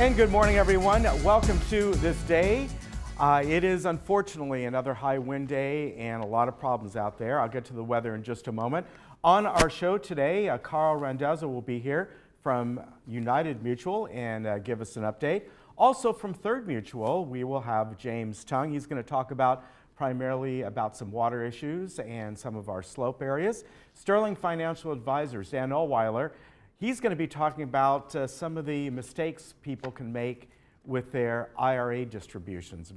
And good morning, everyone. Welcome to this day. It is unfortunately another high wind day and a lot of problems out there. I'll get to the weather in just a moment. On our show today, Carl Randazzo will be here from United Mutual and give us an update. Also from Third Mutual, we will have James Tung. He's going to talk about primarily about some water issues and some of our slope areas. Sterling Financial Advisors, Dan Ohlweiler, he's going to be talking about some of the mistakes people can make with their IRA distributions.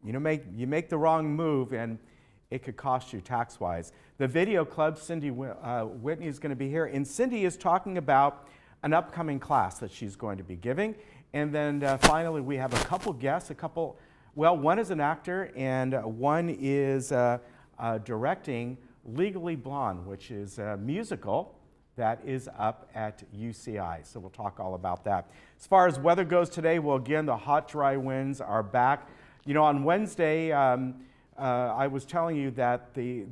You make the wrong move and it could cost you tax-wise. The video club, Cindy Whitney is going to be here, and Cindy is talking about an upcoming class that she's going to be giving. And then finally, we have a couple guests, one is an actor and one is directing Legally Blonde, which is a musical that is up at UCI. So we'll talk all about that. As far as weather goes today, well, again, the hot, dry winds are back. You know, on Wednesday, I was telling you that they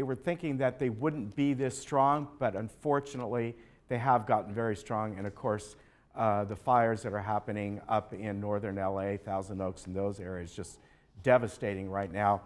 were thinking that they wouldn't be this strong, but unfortunately, they have gotten very strong. And of course, the fires that are happening up in northern LA, Thousand Oaks, and those areas, just devastating right now.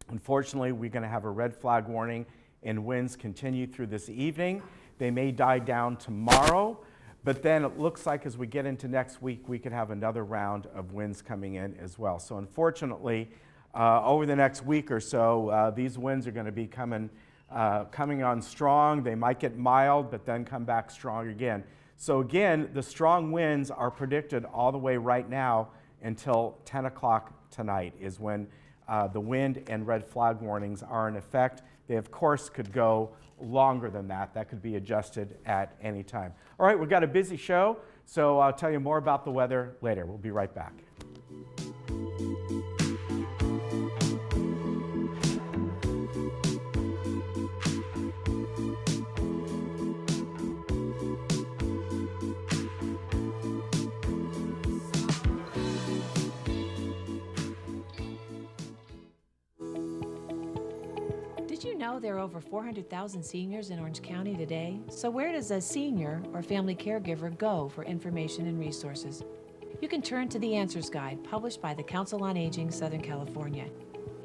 Unfortunately, we're going to have a red flag warning, and winds continue through this evening. They may die down tomorrow, but then it looks like as we get into next week, we could have another round of winds coming in as well. So unfortunately, over the next week or so, these winds are going to be coming on strong. They might get mild, but then come back strong again. So again, the strong winds are predicted all the way right now until 10 o'clock tonight is when the wind and red flag warnings are in effect. They, of course, could go longer than that. That could be adjusted at any time. All right, we've got a busy show, so I'll tell you more about the weather later. We'll be right back. Did you know there are over 400,000 seniors in Orange County today? So where does a senior or family caregiver go for information and resources? You can turn to the Answers Guide, published by the Council on Aging Southern California.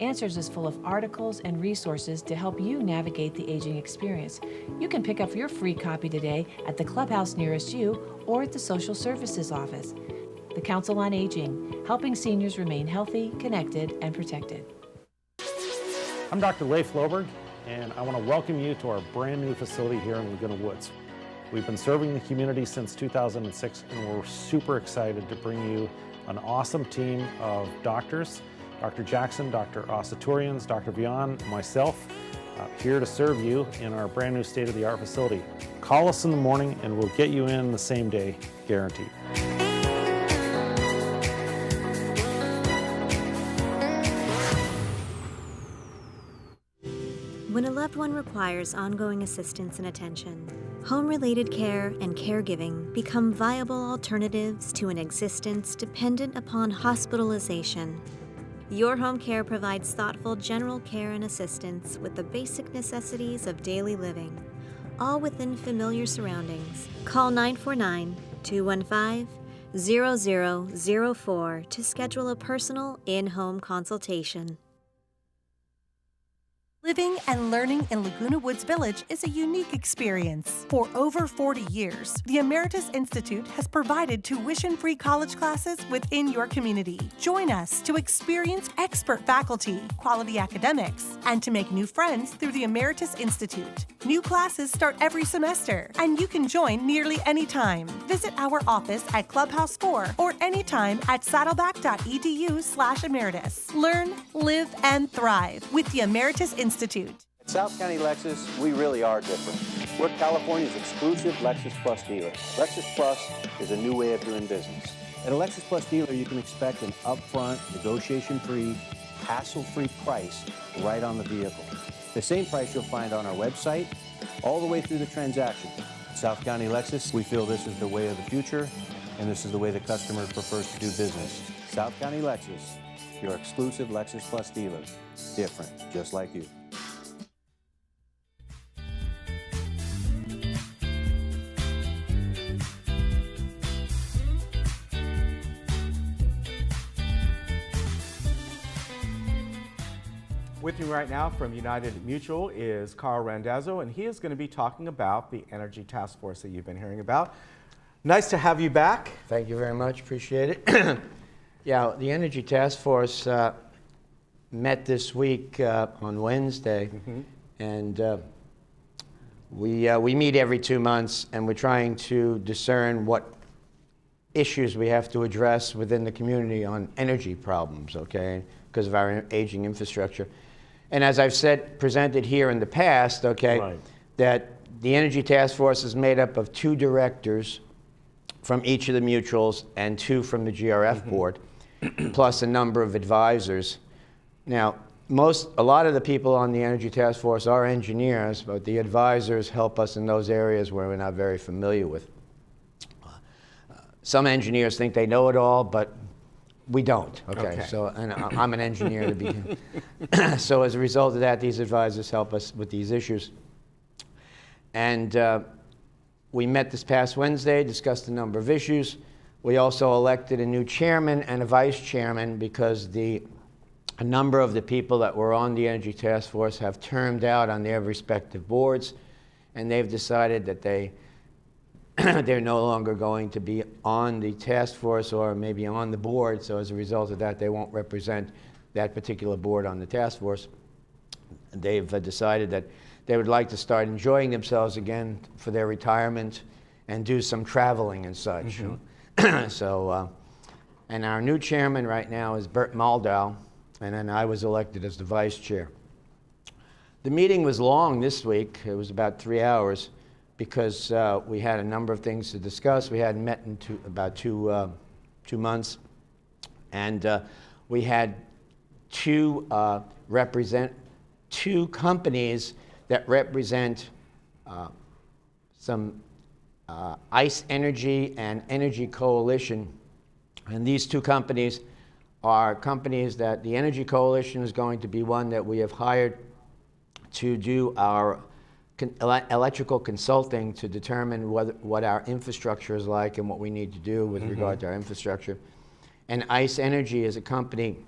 Answers is full of articles and resources to help you navigate the aging experience. You can pick up your free copy today at the clubhouse nearest you or at the Social Services Office. The Council on Aging, helping seniors remain healthy, connected, and protected. I'm Dr. Leif Loberg, and I want to welcome you to our brand new facility here in Laguna Woods. We've been serving the community since 2006, and we're super excited to bring you an awesome team of doctors, Dr. Jackson, Dr. Asaturians, Dr. Vian, myself, here to serve you in our brand new state-of-the-art facility. Call us in the morning, and we'll get you in the same day, guaranteed. When a loved one requires ongoing assistance and attention, home-related care and caregiving become viable alternatives to an existence dependent upon hospitalization. Your home care provides thoughtful general care and assistance with the basic necessities of daily living, all within familiar surroundings. Call 949-215-0004 to schedule a personal in-home consultation. Living and learning in Laguna Woods Village is a unique experience. For over 40 years, the Emeritus Institute has provided tuition-free college classes within your community. Join us to experience expert faculty, quality academics, and to make new friends through the Emeritus Institute. New classes start every semester, and you can join nearly any time. Visit our office at Clubhouse 4 or anytime at saddleback.edu/emeritus. Learn, live, and thrive with the Emeritus Institute. At South County Lexus, we really are different. We're California's exclusive Lexus Plus dealer. Lexus Plus is a new way of doing business. At a Lexus Plus dealer, you can expect an upfront, negotiation-free, hassle-free price right on the vehicle. The same price you'll find on our website, all the way through the transaction. At South County Lexus, we feel this is the way of the future, and this is the way the customer prefers to do business. South County Lexus, your exclusive Lexus Plus dealer. Different, just like you. With me right now from United Mutual is Carl Randazzo, and he is going to be talking about the Energy Task Force that you've been hearing about. Nice to have you back. Thank you very much. Appreciate it. Yeah, the Energy Task Force met this week on Wednesday, and we meet every 2 months, and we're trying to discern what issues we have to address within the community on energy problems, okay, because of our aging infrastructure. And as I've presented here in the past, okay, Right. that the Energy Task Force is made up of 2 directors from each of the mutuals and 2 from the GRF board, plus a number of advisors. Now, a lot of the people on the Energy Task Force are engineers, but the advisors help us in those areas where we're not very familiar with. Some engineers think they know it all, but we don't. Okay. So, and I'm an engineer to begin. So as a result of that, these advisors help us with these issues. And we met this past Wednesday, discussed a number of issues. We also elected a new chairman and a vice chairman because a number of the people that were on the Energy Task Force have termed out on their respective boards, and they've decided that they're no longer going to be on the task force or maybe on the board. So as a result of that, they won't represent that particular board on the task force. They've decided that they would like to start enjoying themselves again for their retirement and do some traveling and such. So, and our new chairman right now is Bert Moldow, and then I was elected as the vice chair. The meeting was long this week. It was about 3 hours because we had a number of things to discuss. We hadn't met in about two months, and we had two companies that represent some Ice Energy and Energy Coalition. And these 2 companies are companies that the Energy Coalition is going to be one that we have hired to do our electrical consulting to determine what our infrastructure is like and what we need to do with regard to our infrastructure. And Ice Energy is a company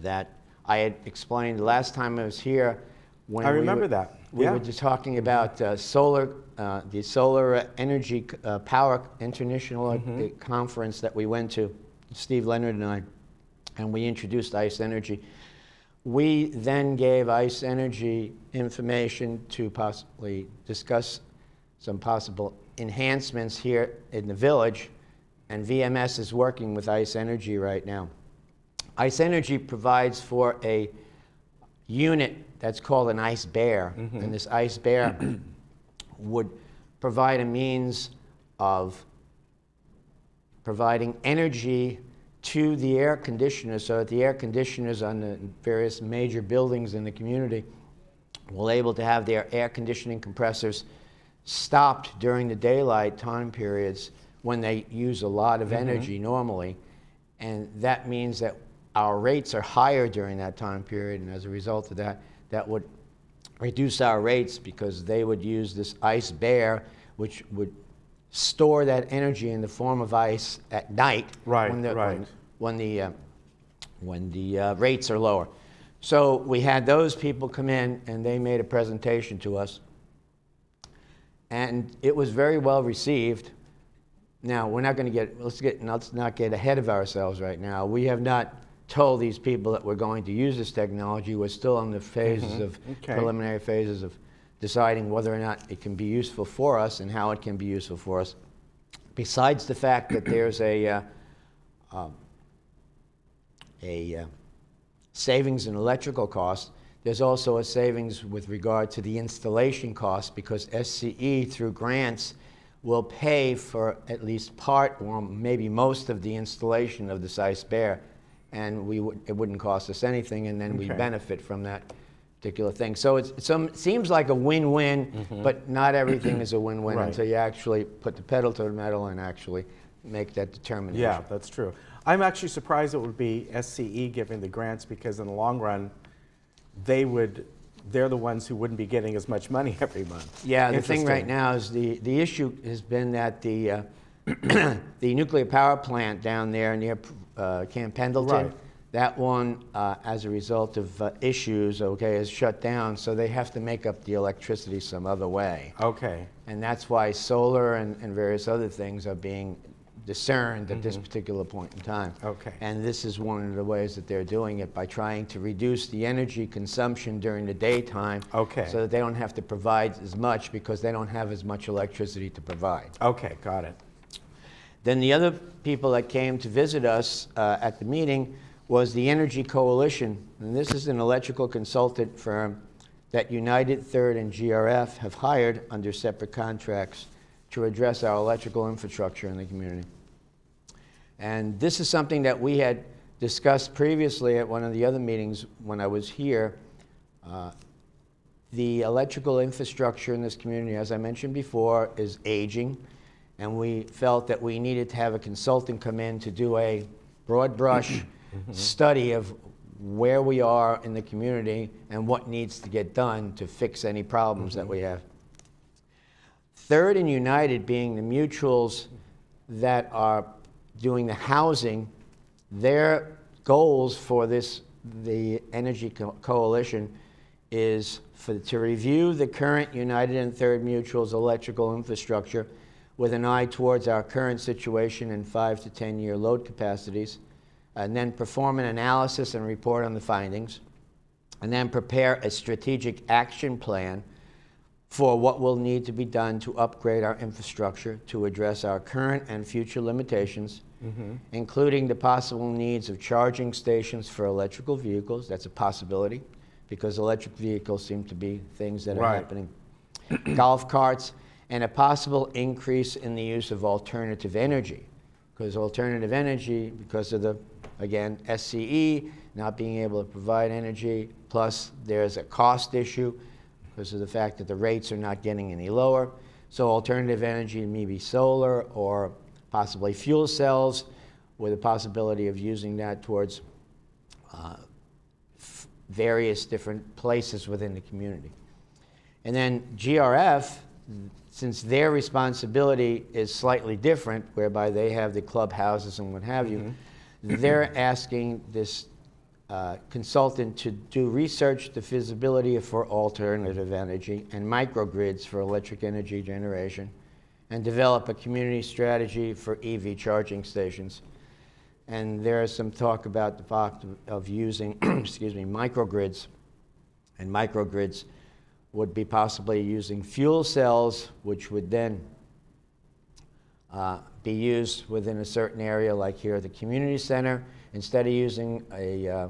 that I had explained last time I was here. When I remember that. We were just talking about the Solar Energy Power International Conference that we went to, Steve Leonard and we introduced Ice Energy. We then gave Ice Energy information to possibly discuss some possible enhancements here in the village, and VMS is working with Ice Energy right now. Ice Energy provides for a unit that's called an ice bear, and this ice bear would provide a means of providing energy to the air conditioners, so that the air conditioners on the various major buildings in the community will able to have their air conditioning compressors stopped during the daylight time periods when they use a lot of energy normally. And that means that our rates are higher during that time period, and as a result of that, that would reduce our rates because they would use this ice bear, which would store that energy in the form of ice at night when the rates are lower. So we had those people come in and they made a presentation to us, and it was very well received. Now we're not going to let's not get ahead of ourselves right now. We have not told these people that we're going to use this technology. We're still in the phases of preliminary phases of deciding whether or not it can be useful for us and how it can be useful for us. Besides the fact that there's a savings in electrical costs, there's also a savings with regard to the installation costs, because SCE through grants will pay for at least part or maybe most of the installation of this ice bear, and it wouldn't cost us anything, and then we benefit from that particular thing. So it seems like a win-win, but not everything is a win-win until you actually put the pedal to the metal and actually make that determination. Yeah, that's true. I'm actually surprised it would be SCE giving the grants, because in the long run, they're the ones who wouldn't be getting as much money every month. Yeah, the thing right now is the issue has been that the the nuclear power plant down there near Camp Pendleton, That one, as a result of issues, okay, is shut down, so they have to make up the electricity some other way. Okay. And that's why solar and various other things are being discerned at this particular point in time. Okay. And this is one of the ways that they're doing it, by trying to reduce the energy consumption during the daytime, Okay. so that they don't have to provide as much, because they don't have as much electricity to provide. Okay, got it. Then the other people that came to visit us at the meeting was the Energy Coalition. And this is an electrical consultant firm that United, Third, and GRF have hired under separate contracts to address our electrical infrastructure in the community. And this is something that we had discussed previously at one of the other meetings when I was here. The electrical infrastructure in this community, as I mentioned before, is aging, and we felt that we needed to have a consultant come in to do a broad brush study of where we are in the community and what needs to get done to fix any problems that we have. Third and United, being the mutuals that are doing the housing, their goals for the Energy Coalition is to review the current United and Third Mutual's electrical infrastructure with an eye towards our current situation and 5 to 10 year load capacities, and then perform an analysis and report on the findings, and then prepare a strategic action plan for what will need to be done to upgrade our infrastructure to address our current and future limitations, including the possible needs of charging stations for electrical vehicles. That's a possibility, because electric vehicles seem to be things that are happening. Golf carts, and a possible increase in the use of alternative energy. Because alternative energy, because of the, again, SCE, not being able to provide energy, plus there's a cost issue because of the fact that the rates are not getting any lower. So alternative energy may be solar or possibly fuel cells, with the possibility of using that towards various different places within the community. And then GRF, since their responsibility is slightly different, whereby they have the clubhouses and what have you, they're asking this consultant to do research the feasibility for alternative energy and microgrids for electric energy generation, and develop a community strategy for EV charging stations. And there is some talk about the fact of using excuse me, microgrids, and microgrids would be possibly using fuel cells, which would then be used within a certain area, like here at the community center. Instead of using a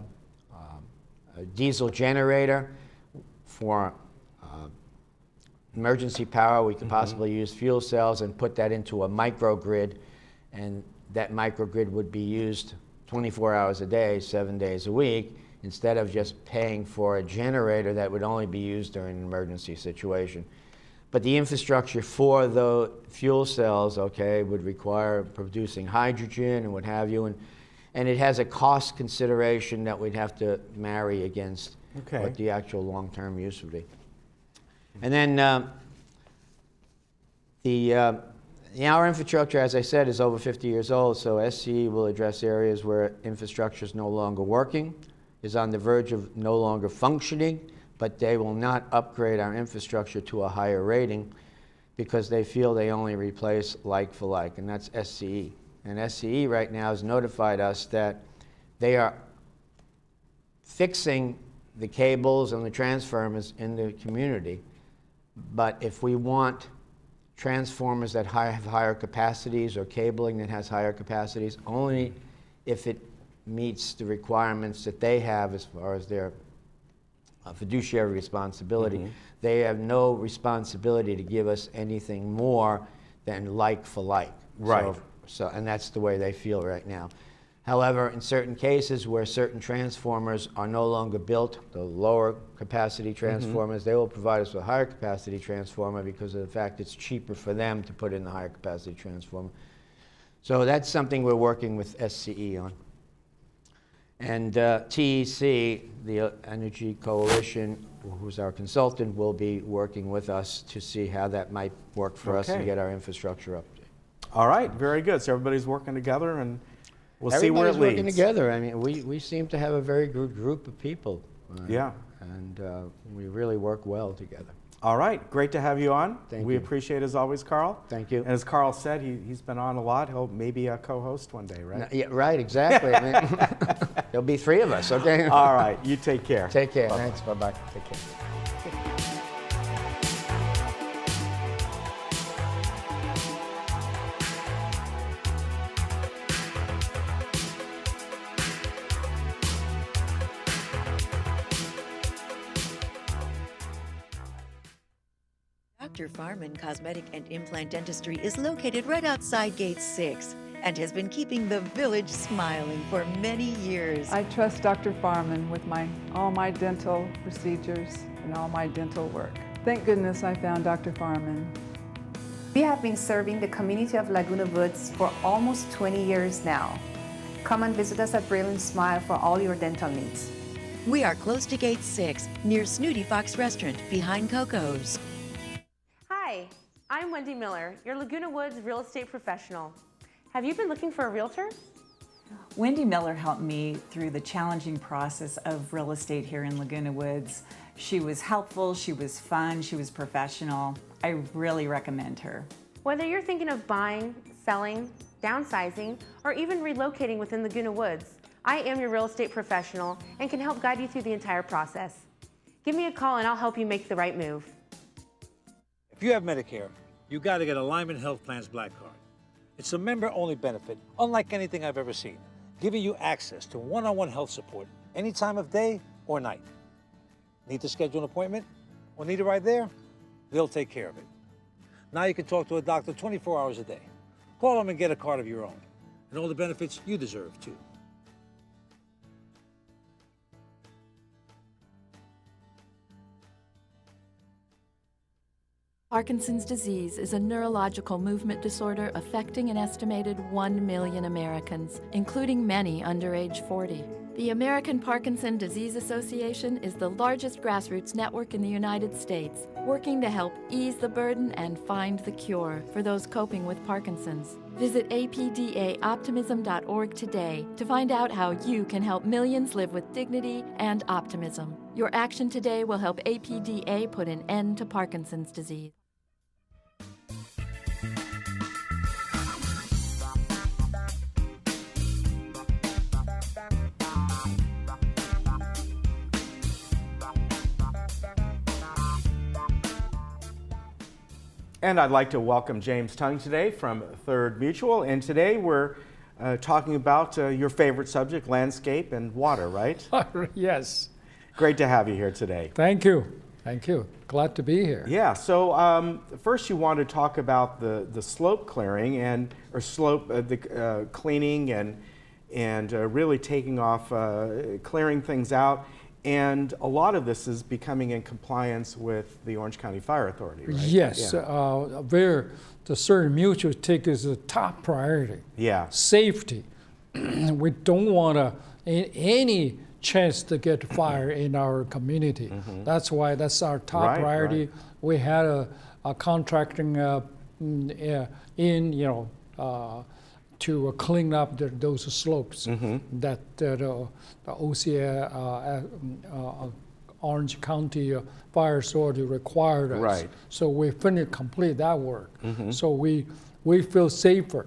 diesel generator for emergency power, we could possibly use fuel cells and put that into a microgrid, and that microgrid would be used 24 hours a day, 7 days a week, instead of just paying for a generator that would only be used during an emergency situation. But the infrastructure for the fuel cells, okay, would require producing hydrogen and what have you, and it has a cost consideration that we'd have to marry against what the actual long-term use would be. And then our infrastructure, as I said, is over 50 years old, so SCE will address areas where infrastructure is no longer working, is on the verge of no longer functioning, but they will not upgrade our infrastructure to a higher rating because they feel they only replace like for like, and that's SCE. And SCE right now has notified us that they are fixing the cables and the transformers in the community, but if we want transformers that have higher capacities or cabling that has higher capacities, only if it meets the requirements that they have as far as their fiduciary responsibility. They have no responsibility to give us anything more than like for like. Right. So, and that's the way they feel right now. However, in certain cases where certain transformers are no longer built, the lower capacity transformers, they will provide us with a higher capacity transformer because of the fact it's cheaper for them to put in the higher capacity transformer. So that's something we're working with SCE on. And TEC, the Energy Coalition, who's our consultant, will be working with us to see how that might work for us to get our infrastructure up. All right, very good. So everybody's working together, and We'll see where it Everybody's working leads. together. I mean, we seem to have a very good group of people. Yeah. And we really work well together. All right, great to have you on. Thank we you. appreciate it as always, Carl. Thank you. And as Carl said, he's been on a lot. He'll maybe co-host one day, right? Yeah, right, exactly. I mean, there'll be 3 of us, okay? All right, you take care. Take care. Bye-bye. Thanks. Bye-bye. Take care. Dr. Farman Cosmetic and Implant Dentistry is located right outside Gate 6 and has been keeping the village smiling for many years. I trust Dr. Farman with all my dental procedures and all my dental work. Thank goodness I found Dr. Farman. We have been serving the community of Laguna Woods for almost 20 years now. Come and visit us at Brilliant Smile for all your dental needs. We are close to Gate 6, near Snooty Fox Restaurant, behind Coco's. Hi, I'm Wendy Miller, your Laguna Woods real estate professional. Have you been looking for a realtor? Wendy Miller helped me through the challenging process of real estate here in Laguna Woods. She was helpful, she was fun, she was professional. I really recommend her. Whether you're thinking of buying, selling, downsizing, or even relocating within Laguna Woods, I am your real estate professional and can help guide you through the entire process. Give me a call and I'll help you make the right move. If you have Medicare, you got to get Alignment Health Plan's Black Card. It's a member-only benefit, unlike anything I've ever seen, giving you access to one-on-one health support any time of day or night. Need to schedule an appointment or need it right there? They'll take care of it. Now you can talk to a doctor 24 hours a day. Call them and get a card of your own, and all the benefits you deserve, too. Parkinson's disease is a neurological movement disorder affecting an estimated 1 million Americans, including many under age 40. The American Parkinson Disease Association is the largest grassroots network in the United States, working to help ease the burden and find the cure for those coping with Parkinson's. Visit apdaoptimism.org today to find out how you can help millions live with dignity and optimism. Your action today will help APDA put an end to Parkinson's disease. And I'd like to welcome James Tung today from Third Mutual. And today we're talking about your favorite subject, landscape and water, right? Yes. Great to have you here today. Thank you. Thank you. Glad to be here. Yeah, so first you want to talk about the slope clearing or slope cleaning and really taking off, clearing things out. And a lot of this is becoming in compliance with the Orange County Fire Authority, right? Yes, yeah. The Third Mutual take is a top priority. Yeah. Safety. We don't want any chance to get fire in our community. Mm-hmm. That's why that's our top priority. Right. We had a contracting to clean up those slopes that the OCA, Orange County Fire Authority required us. Right. So we complete that work. So we feel safer.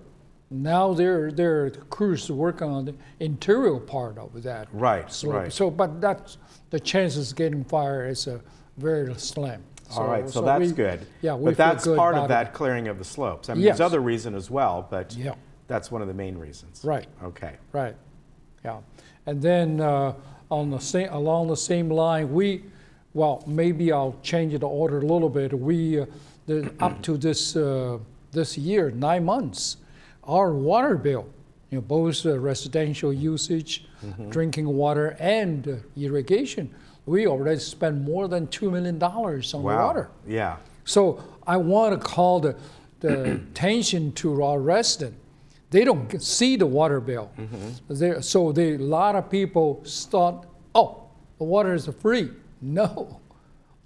Now there are crews working on the interior part of that slope. Right. So, but that's the chances of getting fire is very slim. All right, so that's good. Yeah, we but that's feel good part of about that clearing of the slopes. I mean, yes. There's other reasons as well, but yeah. That's one of the main reasons. Right. Okay. Right. Yeah. And then along the same line, maybe I'll change the order a little bit. Up to this year, 9 months, our water bill, both residential usage, drinking water, and irrigation, we already spent more than $2 million on water. Yeah. So I want to call the attention to our residents. They don't see the water bill. So a lot of people thought, the water is free. No,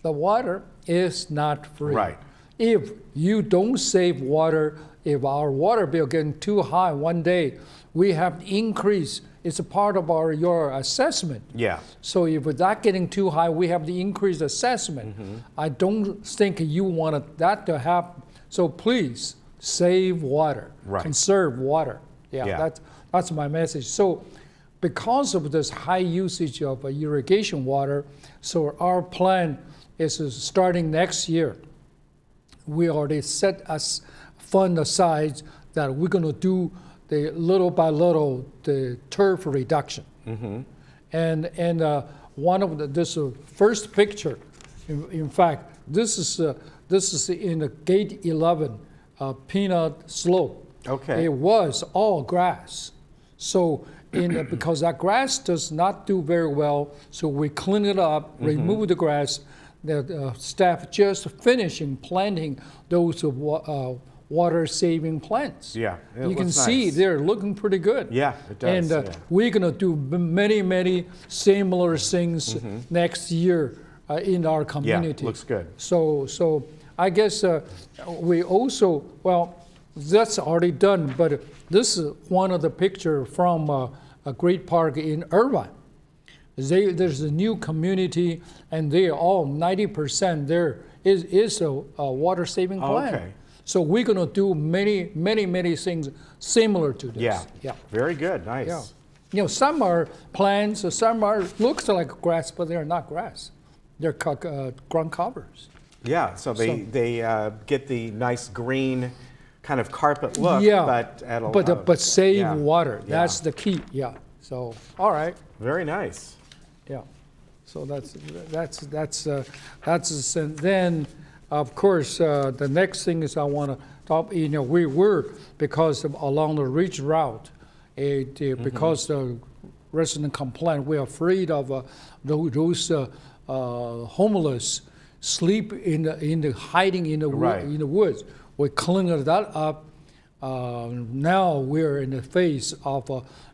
the water is not free. Right. if you don't save water, if our water bill getting too high one day, we have to increase. It's a part of your assessment. Yeah. So if that getting too high, we have the increased assessment. I don't think you want that to happen. So please save water, conserve water. Yeah. That's my message. So because of this high usage of irrigation water, so our plan is starting next year. We already set us fund aside that we're going to do the little by little the turf reduction. And one of this first picture, in fact, this is in the gate 11 peanut slope. Okay. It was all grass. So because that grass does not do very well, so we clean it up, remove the grass. The staff just finishing planting those water-saving plants. Yeah, you can see they're looking pretty good. Yeah, it does. And we're going to do many similar things next year in our community. Yeah, looks good. So I guess we also, well, that's already done, but this is one of the pictures from a great park in Irvine. There's a new community, and they all 90% there is a water saving plan. Okay. So we're going to do many things similar to this. Yeah. Very good. Nice. Yeah. You know, some are plants, some looks like grass, but they're not grass. They're ground covers. Yeah. So they get the nice green kind of carpet look, yeah, but at a but save water. That's the key. Yeah. So all right. Very nice. Yeah. So and then of course the next thing is I want to talk. You know, we were because of along the ridge route, because the resident complaint, we're afraid of those homeless sleep in the hiding in the woods. We cleaned that up. Now we're in the phase of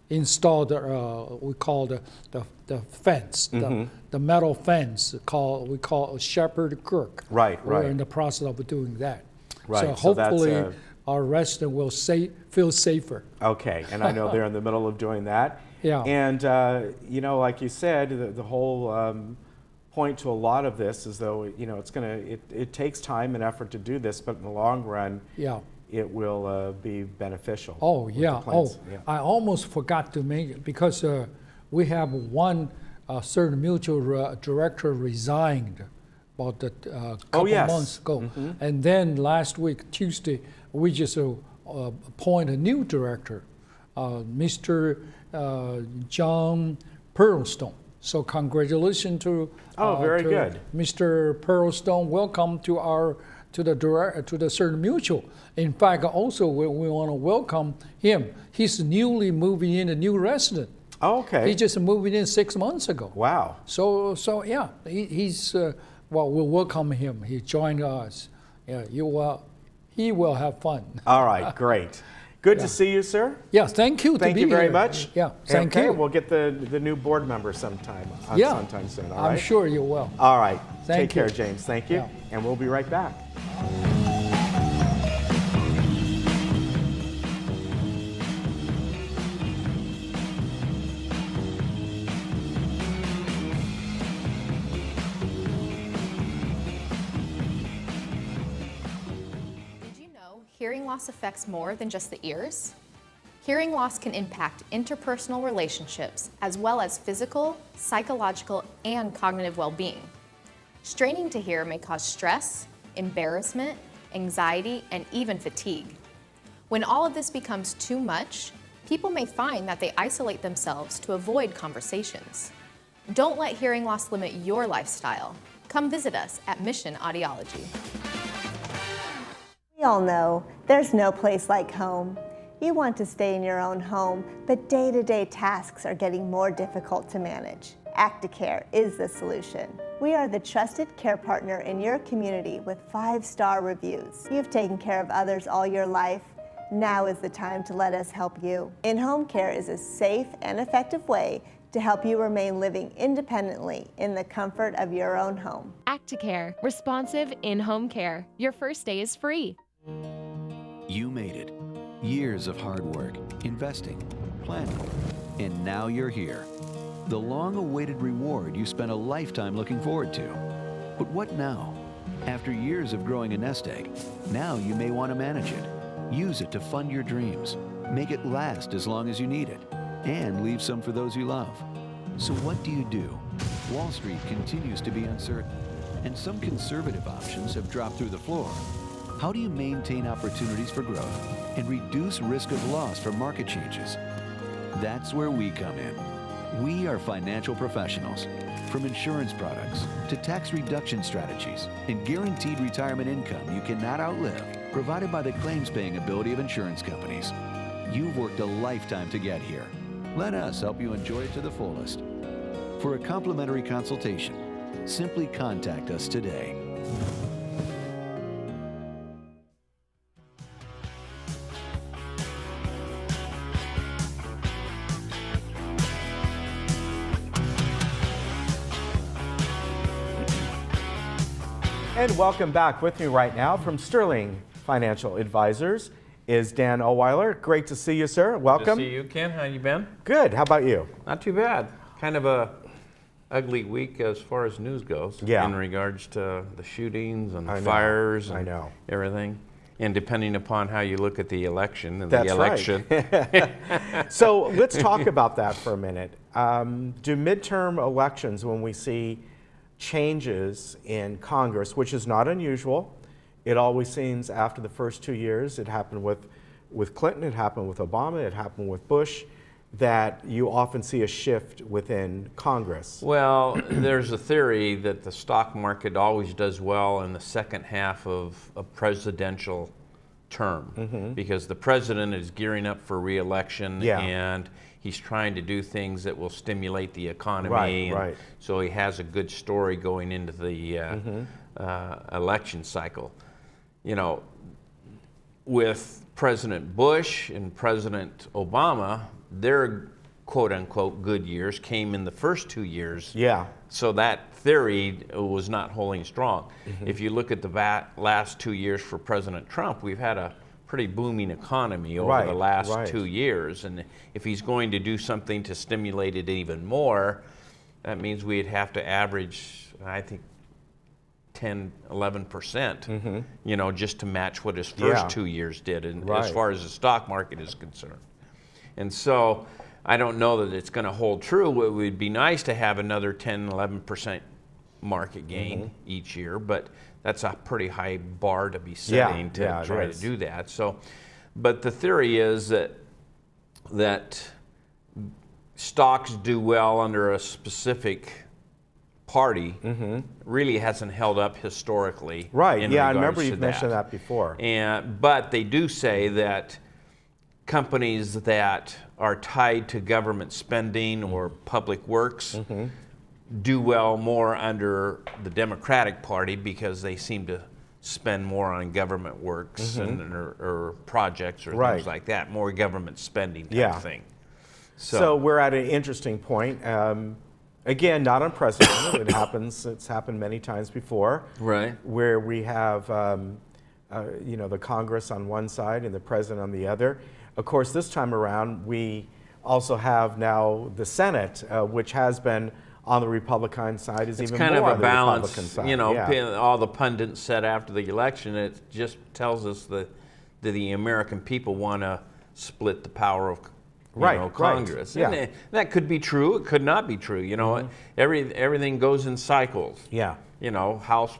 installed we call the fence, the metal fence we call shepherd crook. Right. We're in the process of doing that. Right. So hopefully our resident will feel safer. Okay, and I know they're in the middle of doing that. Yeah. And you know, like you said, the whole point to a lot of this is though, you know, it takes time and effort to do this, but in the long run, it will be beneficial. Oh yeah. I almost forgot to make it because we have one certain mutual director resigned about a couple months ago, and then last week Tuesday we just appoint a new director, Mr. John Pearlstone. So congratulations to very good, Mr. Pearlstone. Welcome to the certain mutual. In fact, also we want to welcome him. He's newly moving in, a new resident. Oh, okay. He just moved in 6 months ago. Wow. So yeah, he's well, we'll welcome him. He joined us. Yeah, he will have fun. All right, great. Good to see you, sir. Yeah, thank you. Thank you very much. Yeah, thank you. We'll get the new board member sometime soon. All right? I'm sure you will. All right. Take care, James. Thank you. Yeah. And we'll be right back. Hearing loss affects more than just the ears. Hearing loss can impact interpersonal relationships as well as physical, psychological, and cognitive well-being. Straining to hear may cause stress, embarrassment, anxiety, and even fatigue. When all of this becomes too much, people may find that they isolate themselves to avoid conversations. Don't let hearing loss limit your lifestyle. Come visit us at Mission Audiology. We all know there's no place like home. You want to stay in your own home, but day-to-day tasks are getting more difficult to manage. Acticare is the solution. We are the trusted care partner in your community with 5-star reviews. You've taken care of others all your life. Now is the time to let us help you. In-home care is a safe and effective way to help you remain living independently in the comfort of your own home. Acticare, responsive in-home care. Your first day is free. You made it. Years of hard work, investing, planning, and now you're here. The long-awaited reward you spent a lifetime looking forward to. But what now? After years of growing a nest egg, now you may want to manage it. Use it to fund your dreams. Make it last as long as you need it. And leave some for those you love. So what do you do? Wall Street continues to be uncertain, and some conservative options have dropped through the floor. How do you maintain opportunities for growth and reduce risk of loss from market changes? That's where we come in. We are financial professionals. From insurance products to tax reduction strategies and guaranteed retirement income you cannot outlive, provided by the claims-paying ability of insurance companies. You've worked a lifetime to get here. Let us help you enjoy it to the fullest. For a complimentary consultation, simply contact us today. And welcome back. With me right now from Sterling Financial Advisors is Dan Ohlweiler. Great to see you, sir. Welcome. Good to see you, Ken. How you been? Good. How about you? Not too bad. Kind of a ugly week as far as news goes. Yeah. In regards to the shootings and the fires and everything. And depending upon how you look at the election and That's the election. Right. So let's talk about that for a minute. Do midterm elections, when we see changes in Congress, which is not unusual. It always seems after the first 2 years, it happened with Clinton, it happened with Obama, it happened with Bush, that you often see a shift within Congress. Well, there's a theory that the stock market always does well in the second half of a presidential term because the president is gearing up for re-election and he's trying to do things that will stimulate the economy. Right. So he has a good story going into the election cycle. You know, with President Bush and President Obama, their quote-unquote good years came in the first 2 years. Yeah. So that theory was not holding strong. If you look at the last 2 years for President Trump, we've had a pretty booming economy over the last 2 years. And if he's going to do something to stimulate it even more, that means we'd have to average, I think, 10, 11%, you know, just to match what his first 2 years did, and as far as the stock market is concerned. And so I don't know that it's going to hold true. It would be nice to have another 10, 11% market gain each year, but that's a pretty high bar to be setting to try to do that. So, but the theory is that stocks do well under a specific party really hasn't held up historically. Right, yeah, I remember you've mentioned that before. But they do say that companies that are tied to government spending or public works do well more under the Democratic Party because they seem to spend more on government works or projects or things like that, more government spending type thing. So we're at an interesting point. Again, not unprecedented. It's happened many times before. Right. Where we have, you know, the Congress on one side and the president on the other. Of course, this time around, we also have now the Senate, which has been on the Republican side, is it's even kind more of a on the balance, Republican side. You know, all the pundits said after the election, it just tells us that the American people want to split the power of Congress. And that could be true. It could not be true. You know, everything goes in cycles. Yeah. You know, house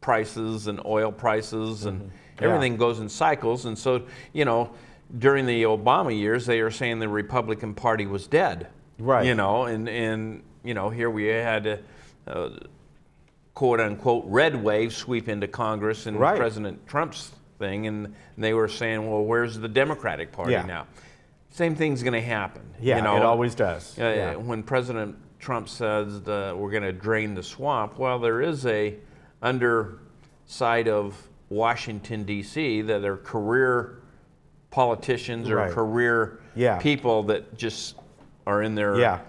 prices and oil prices and everything goes in cycles. And so, you know, during the Obama years, they were saying the Republican Party was dead. Right. You know, and you know, here we had a quote unquote red wave sweep into Congress and President Trump's thing, and they were saying, well, where's the Democratic Party now? Same thing's going to happen. Yeah, you know, it always does. When President Trump says we're going to drain the swamp, well, there is a underside of Washington, D.C. that are career politicians or career people that just are in their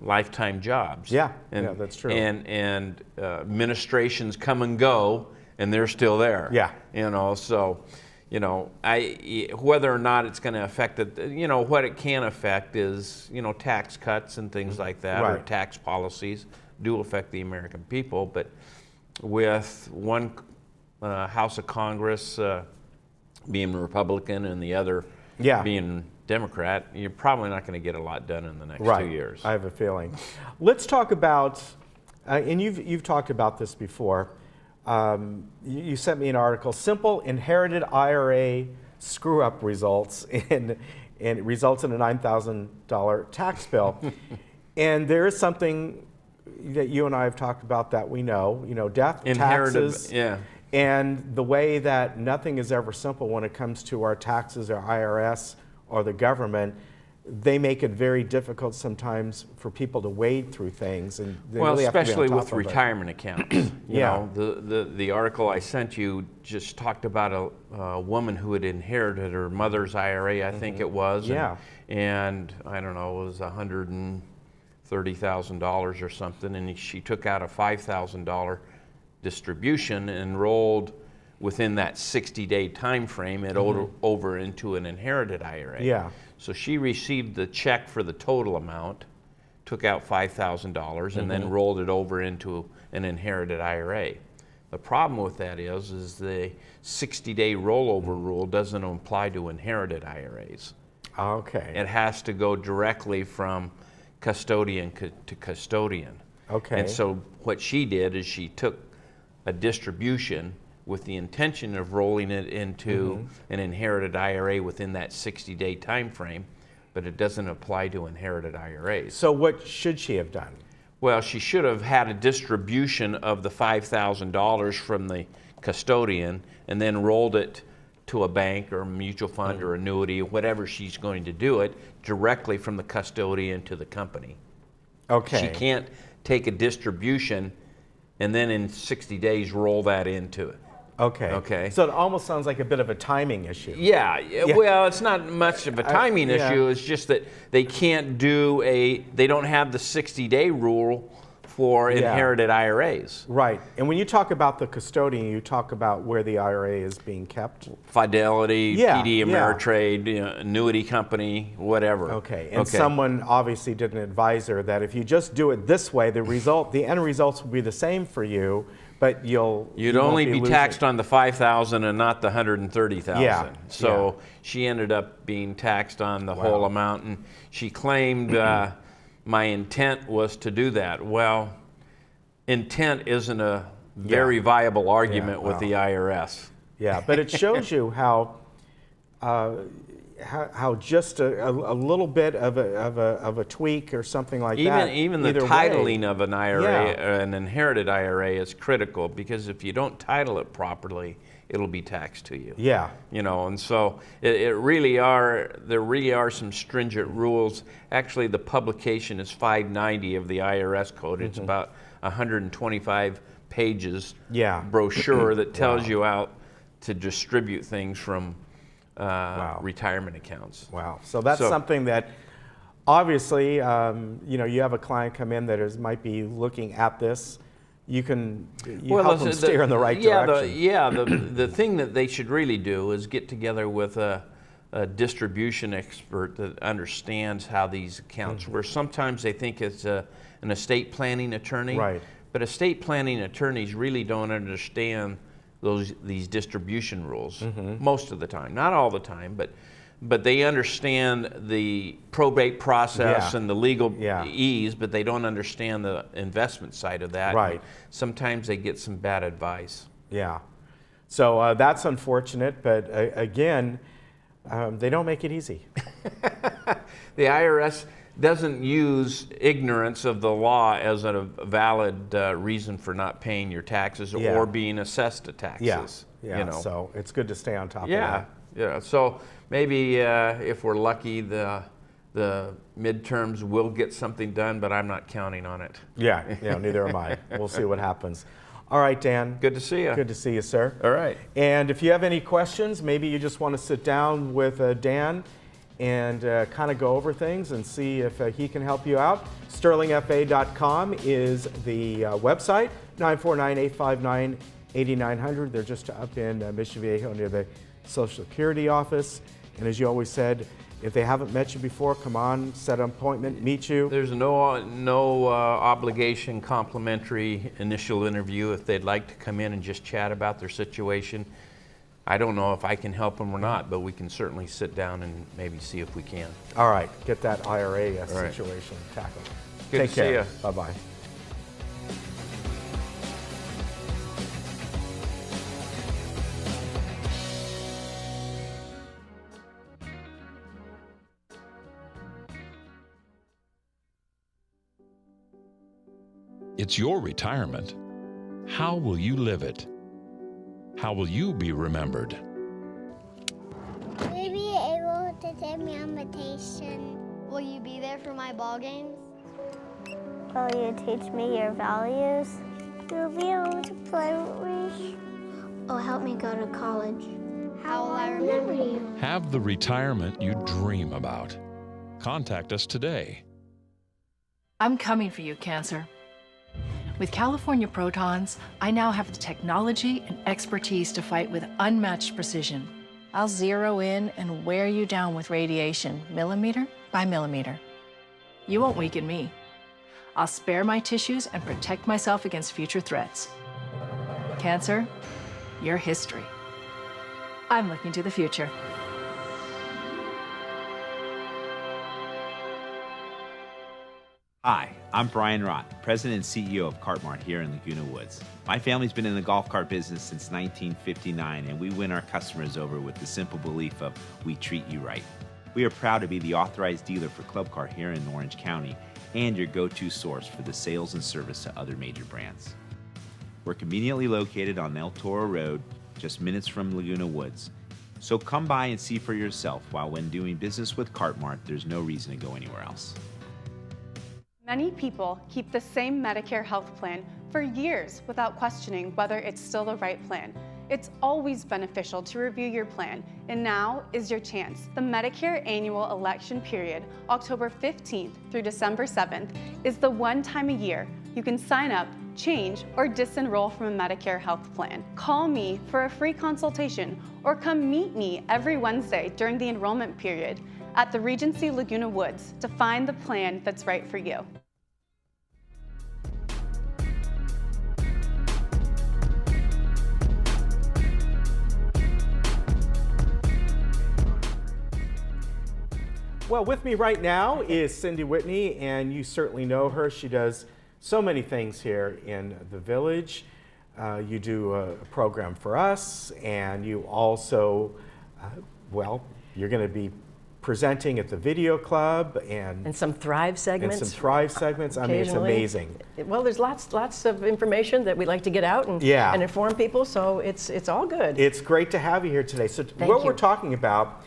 lifetime jobs. Yeah, and, that's true. And administrations come and go, and they're still there. Yeah. You know, so, you know, whether or not it's going to affect it, you know, what it can affect is, you know, tax cuts and things like that, or tax policies do affect the American people. But with one House of Congress being Republican and the other being Democrat, you're probably not going to get a lot done in the next 2 years. I have a feeling. Let's talk about, and you've talked about this before. You sent me an article, simple inherited IRA screw-up results in a $9,000 tax bill. And there is something that you and I have talked about that we know, death, taxes, and the way that nothing is ever simple when it comes to our taxes or IRS or the government. They make it very difficult sometimes for people to wade through things, and they really have to be on especially top with of it. retirement accounts. You know, the article I sent you just talked about a woman who had inherited her mother's IRA, I think it was, and I don't know, it was $130,000 or something, and she took out a $5,000 distribution and enrolled within that 60-day time frame it over into an inherited IRA. Yeah. So she received the check for the total amount, took out $5,000, and then rolled it over into an inherited IRA. The problem with that is the 60-day rollover rule doesn't apply to inherited IRAs. Okay. It has to go directly from custodian to custodian. Okay. And so what she did is she took a distribution with the intention of rolling it into an inherited IRA within that 60-day time frame, but it doesn't apply to inherited IRAs. So what should she have done? Well, she should have had a distribution of the $5,000 from the custodian and then rolled it to a bank or a mutual fund or annuity, whatever she's going to do it, directly from the custodian to the company. Okay. She can't take a distribution and then in 60 days roll that into it. Okay. Okay. So it almost sounds like a bit of a timing issue. Yeah. Well, it's not much of a timing issue. It's just that they can't they don't have the 60-day rule for inherited IRAs. Right. And when you talk about the custodian, you talk about where the IRA is being kept? Fidelity, PD Ameritrade, annuity company, whatever. Okay. And someone obviously did an advisor that if you just do it this way, the end results will be the same for you, but you'd only be taxed on the $5,000 and not the $130,000. Yeah. So she ended up being taxed on the whole amount, and she claimed my intent was to do that. Well, intent isn't a very viable argument with the IRS. Yeah, but it shows you how just a little bit of a tweak or something like that. Even the titling of an IRA, an inherited IRA, is critical, because if you don't title it properly, it'll be taxed to you. Yeah. And so there really are some stringent rules. Actually, the publication is 590 of the IRS code. It's about 125 pages brochure that tells you how to distribute things from retirement accounts. Wow. So that's something that obviously, you have a client come in that might be looking at this. You help them steer in the right direction. The thing that they should really do is get together with a distribution expert that understands how these accounts work. Sometimes they think it's an estate planning attorney, but estate planning attorneys really don't understand these distribution rules most of the time. Not all the time, but they understand the probate process and the legal ease, but they don't understand the investment side of that. Right. Sometimes they get some bad advice. Yeah. So that's unfortunate, but again, they don't make it easy. The IRS doesn't use ignorance of the law as a valid reason for not paying your taxes or being assessed to taxes. Yeah. So it's good to stay on top of that. Yeah. So maybe if we're lucky, the midterms will get something done, but I'm not counting on it. Yeah. Neither am I. We'll see what happens. All right, Dan. Good to see you. Good to see you, sir. All right. And if you have any questions, maybe you just want to sit down with Dan and kind of go over things and see if he can help you out. sterlingfa.com is the website, 949-859-8900. They're just up in Mission Viejo near the Social Security office. And as you always said, if they haven't met you before, come on, set an appointment, meet you. There's no obligation, complimentary initial interview if they'd like to come in and just chat about their situation. I don't know if I can help them or not, but we can certainly sit down and maybe see if we can. All right, get that IRA situation tackled. Good Take to care. see you. Bye-bye. It's your retirement. How will you live it? How will you be remembered? Will you be able to take me on vacation? Will you be there for my ball games? Will you teach me your values? You'll be able to play with me. Or help me go to college. How will I remember you? Have the retirement you dream about. Contact us today. I'm coming for you, Cancer. With California Protons, I now have the technology and expertise to fight with unmatched precision. I'll zero in and wear you down with radiation, millimeter by millimeter. You won't weaken me. I'll spare my tissues and protect myself against future threats. Cancer, you're history. I'm looking to the future. Hi, I'm Brian Rott, President and CEO of Cartmart here in Laguna Woods. My family's been in the golf cart business since 1959, and we win our customers over with the simple belief of we treat you right. We are proud to be the authorized dealer for Club Car here in Orange County and your go-to source for the sales and service to other major brands. We're conveniently located on El Toro Road, just minutes from Laguna Woods. So come by and see for yourself, while when doing business with Cartmart, there's no reason to go anywhere else. Many people keep the same Medicare health plan for years without questioning whether it's still the right plan. It's always beneficial to review your plan, and now is your chance. The Medicare annual election period, October 15th through December 7th, is the one time a year you can sign up, change, or disenroll from a Medicare health plan. Call me for a free consultation or come meet me every Wednesday during the enrollment period at the Regency Laguna Woods to find the plan that's right for you. Well, with me right now is Cindy Whitney, and you certainly know her. She does so many things here in the village. You do a program for us, and you also, well, you're going to be presenting at the video club and some Thrive segments. And some Thrive segments. I mean, it's amazing. Well, there's lots of information that we like to get out and, and inform people, so it's all good. It's great to have you here today. So what we're talking about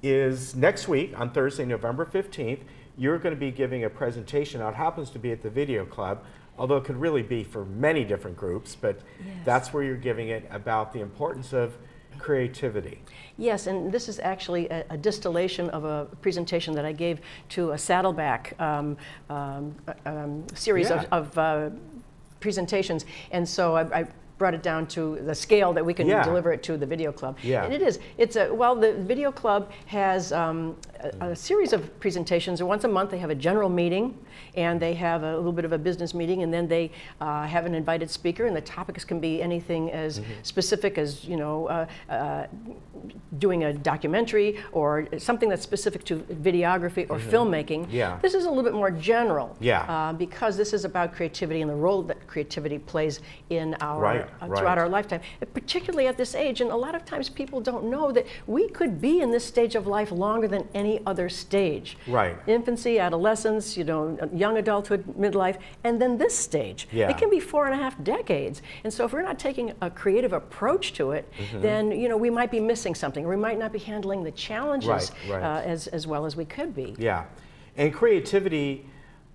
is next week on Thursday, November 15th, you're going to be giving a presentation. Now, it happens to be at the video club, although it could really be for many different groups, but that's where you're giving it, about the importance of creativity. Yes, and this is actually a distillation of a presentation that I gave to a Saddleback series of presentations, and so I brought it down to the scale that we can deliver it to the video club. And it is. Well, the video club has a series of presentations. Once a month they have a general meeting, and they have a little bit of a business meeting, and then they have an invited speaker, and the topics can be anything as specific as, you know, doing a documentary or something that's specific to videography or filmmaking. This is a little bit more general because this is about creativity and the role that creativity plays in our throughout our lifetime, particularly at this age. And a lot of times people don't know that we could be in this stage of life longer than any other stage. Infancy, adolescence, you know, young adulthood, midlife, and then this stage. It can be 4.5 decades. And so if we're not taking a creative approach to it, then, you know, we might be missing something. We might not be handling the challenges as well as we could be. And creativity,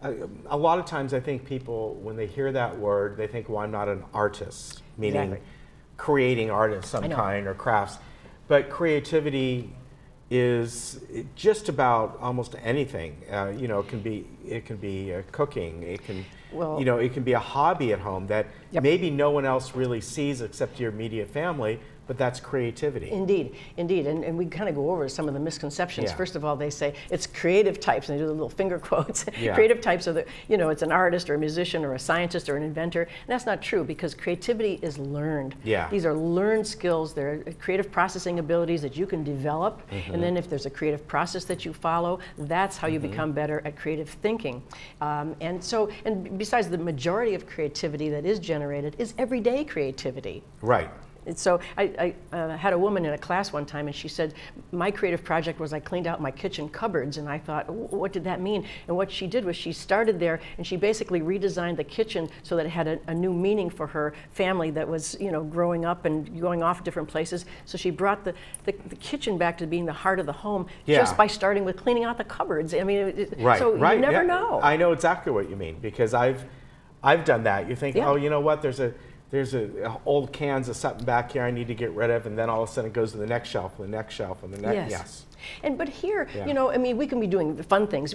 a lot of times I think people, when they hear that word, they think, well, I'm not an artist, meaning creating art of some kind or crafts. But creativity is just about almost anything. You know, it can be cooking. It can, you know, it can be a hobby at home that maybe no one else really sees except your immediate family. But that's creativity. Indeed, indeed, and we kind of go over some of the misconceptions. First of all, they say it's creative types, and they do the little finger quotes. Creative types are the, you know, it's an artist or a musician or a scientist or an inventor. And that's not true, because creativity is learned. These are learned skills. They're creative processing abilities that you can develop. And then if there's a creative process that you follow, that's how you become better at creative thinking. And besides, the majority of creativity that is generated is everyday creativity. Right. So I had a woman in a class one time, and she said, my creative project was I cleaned out my kitchen cupboards. And I thought, what did that mean? And what she did was she started there, and she basically redesigned the kitchen so that it had a new meaning for her family that was, you know, growing up and going off different places. So she brought the kitchen back to being the heart of the home just by starting with cleaning out the cupboards. I mean, so you never know. I know exactly what you mean, because I've done that. You think, oh, you know what, there's old cans of something back here I need to get rid of, and then all of a sudden it goes to the next shelf, and the next shelf, and the next. But here, you know, I mean, we can be doing the fun things.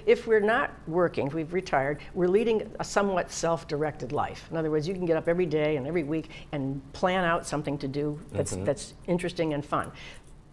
If we're not working, if we've retired, we're leading a somewhat self-directed life. In other words, you can get up every day and every week and plan out something to do that's interesting and fun.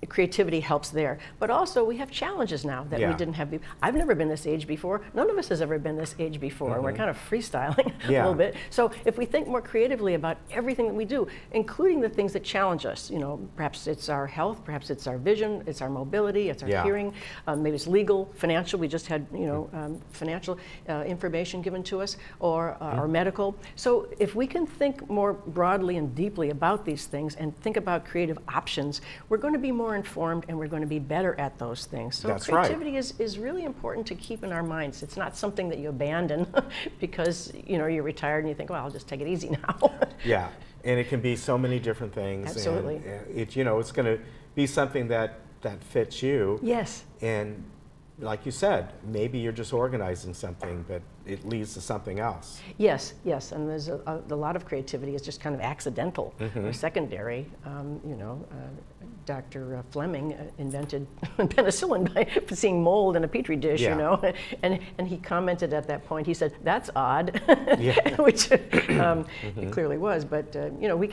Creativity helps there. But also, we have challenges now that we didn't have. I've never been this age before. None of us has ever been this age before. We're kind of freestyling a little bit. So if we think more creatively about everything that we do, including the things that challenge us, you know, perhaps it's our health, perhaps it's our vision, it's our mobility, it's our hearing, maybe it's legal, financial. We just had, you know, financial information given to us, or medical. So if we can think more broadly and deeply about these things and think about creative options, we're going to be more informed, and we're going to be better at those things. So creativity is really important to keep in our minds. It's not something that you abandon because, you know, you're retired and you think, well, I'll just take it easy now. And it can be so many different things. Absolutely. And you know, it's going to be something that fits you. Yes. And like you said, maybe you're just organizing something, but it leads to something else. Yes, yes, and there's a lot of creativity is just kind of accidental or secondary. You know, Dr. Fleming invented penicillin by seeing mold in a petri dish, you know, and he commented at that point, he said, that's odd, which it clearly was, but you know, we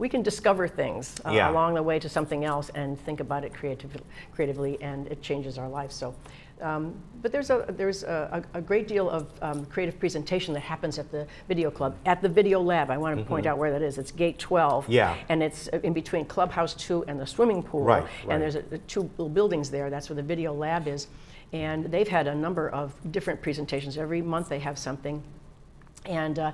can discover things along the way to something else and think about it creatively, and it changes our life. So, but there's a great deal of creative presentation that happens at the Video Club, at the Video Lab. I want to point out where that is. It's Gate 12, and it's in between Clubhouse 2 and the swimming pool. And there's two little buildings there. That's where the Video Lab is, and they've had a number of different presentations. Every month they have something. And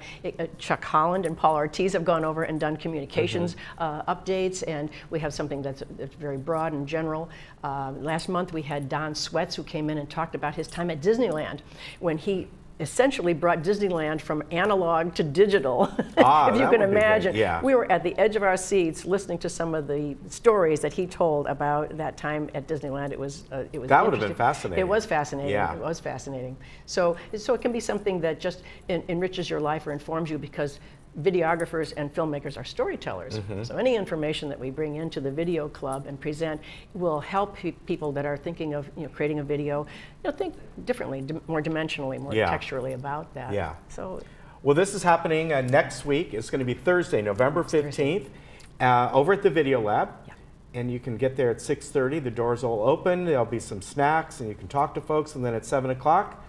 Chuck Holland and Paul Ortiz have gone over and done communications updates, and we have something that's very broad and general. Last month we had Don Sweats, who came in and talked about his time at Disneyland, when he essentially brought Disneyland from analog to digital, if you can imagine. We were at the edge of our seats listening to some of the stories that he told about that time at Disneyland. It was that would have been fascinating. It was fascinating. It was fascinating. So it can be something that just enriches your life or informs you, because videographers and filmmakers are storytellers. So any information that we bring into the Video Club and present will help people that are thinking of, you know, creating a video, you know, think differently, more dimensionally, more texturally about that. So, well, this is happening next week. It's going to be Thursday, November 15th, over at the Video Lab. And you can get there at 6:30. The doors will open. There'll be some snacks, and you can talk to folks. And then at 7 o'clock,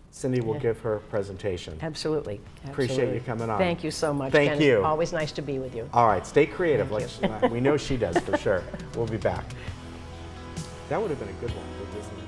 Cindy will give her presentation. Absolutely. Appreciate you coming on. Thank you so much. Thank you. It's always nice to be with you. All right, stay creative. We know she does for sure. We'll be back. That would have been a good one for Disney.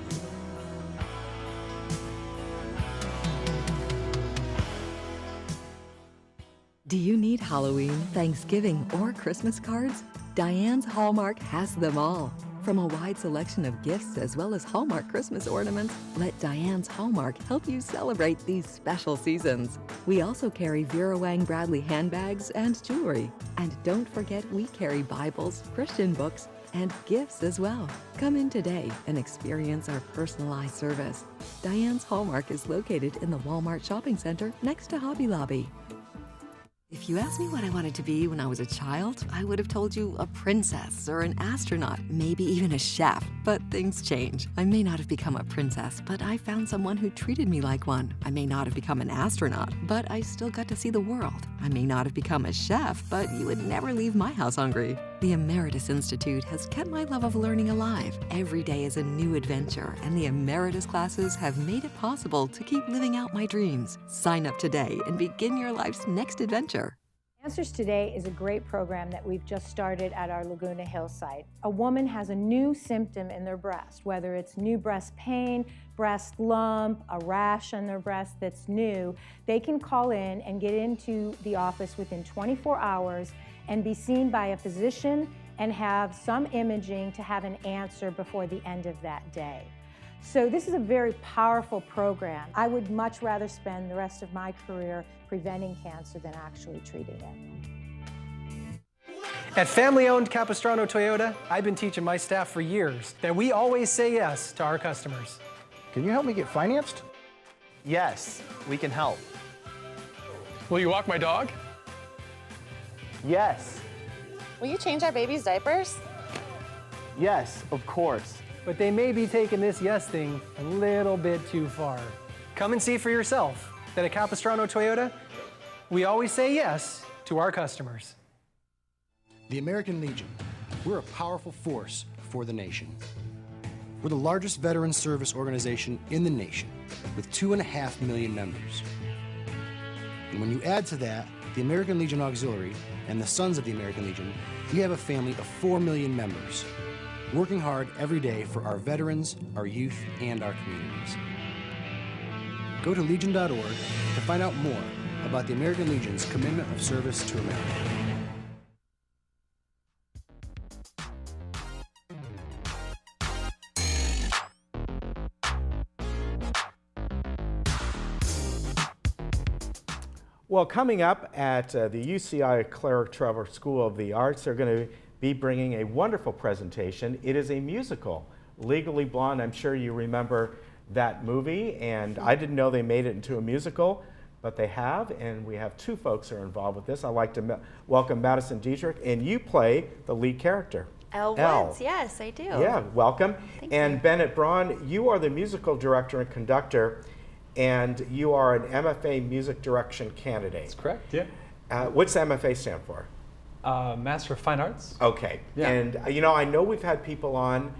Do you need Halloween, Thanksgiving, or Christmas cards? Diane's Hallmark has them all. From a wide selection of gifts as well as Hallmark Christmas ornaments, let Diane's Hallmark help you celebrate these special seasons. We also carry Vera Wang Bradley handbags and jewelry. And don't forget, we carry Bibles, Christian books, and gifts as well. Come in today and experience our personalized service. Diane's Hallmark is located in the Walmart Shopping Center next to Hobby Lobby. If you asked me what I wanted to be when I was a child, I would have told you a princess or an astronaut, maybe even a chef. But things change. I may not have become a princess, but I found someone who treated me like one. I may not have become an astronaut, but I still got to see the world. I may not have become a chef, but you would never leave my house hungry. The Emeritus Institute has kept my love of learning alive. Every day is a new adventure, and the Emeritus classes have made it possible to keep living out my dreams. Sign up today and begin your life's next adventure. Answers Today is a great program that we've just started at our Laguna Hillside. A woman has a new symptom in their breast, whether it's new breast pain, breast lump, a rash on their breast that's new, they can call in and get into the office within 24 hours and be seen by a physician and have some imaging to have an answer before the end of that day. So this is a very powerful program. I would much rather spend the rest of my career preventing cancer than actually treating it. At family-owned Capistrano Toyota, I've been teaching my staff for years that we always say yes to our customers. Can you help me get financed? Yes, we can help. Will you walk my dog? Yes. Will you change our baby's diapers? Yes, of course. But they may be taking this yes thing a little bit too far. Come and see for yourself that at Capistrano Toyota, we always say yes to our customers. The American Legion, we're a powerful force for the nation. We're the largest veteran service organization in the nation with 2.5 million members. And when you add to that the American Legion Auxiliary and the Sons of the American Legion, we have a family of 4 million members, working hard every day for our veterans, our youth, and our communities. Go to legion.org to find out more about the American Legion's commitment of service to America. Well, coming up at the UCI Claire Trevor School of the Arts, they're going to be bringing a wonderful presentation. It is a musical, Legally Blonde. I'm sure you remember that movie, and I didn't know they made it into a musical, but they have, and we have two folks who are involved with this. I'd like to welcome Madison Dietrich, and you play the lead character. Elle Woods, yes, I do. Yeah, welcome. Thank and you. Bennett Braun, you are the musical director and conductor, and you are an MFA music direction candidate. That's correct, yeah. What's MFA stand for? Master of Fine Arts. Okay, Yeah. and you know, I know we've had people on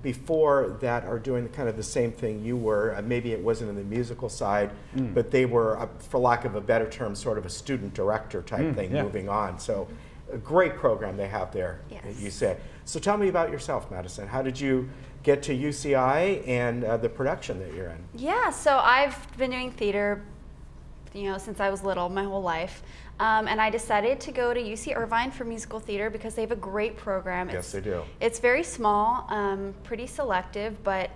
before that are doing kind of the same thing you were. Maybe it wasn't in the musical side, but they were, for lack of a better term, sort of a student director type thing moving on. So a great program they have there, you said. So tell me about yourself, Madison. How did you get to UCI and the production that you're in? Yeah, so I've been doing theater, since I was little, my whole life. And I decided to go to UC Irvine for musical theater because they have a great program. Yes, they do. It's very small, pretty selective, but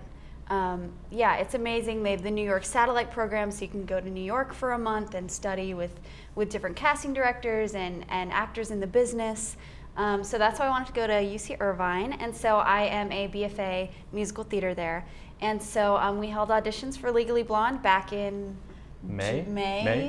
yeah, it's amazing. They have the New York satellite program, so you can go to New York for a month and study with different casting directors and actors in the business. So that's why I wanted to go to UC Irvine, and so I am a BFA musical theater there. And so we held auditions for Legally Blonde back in May,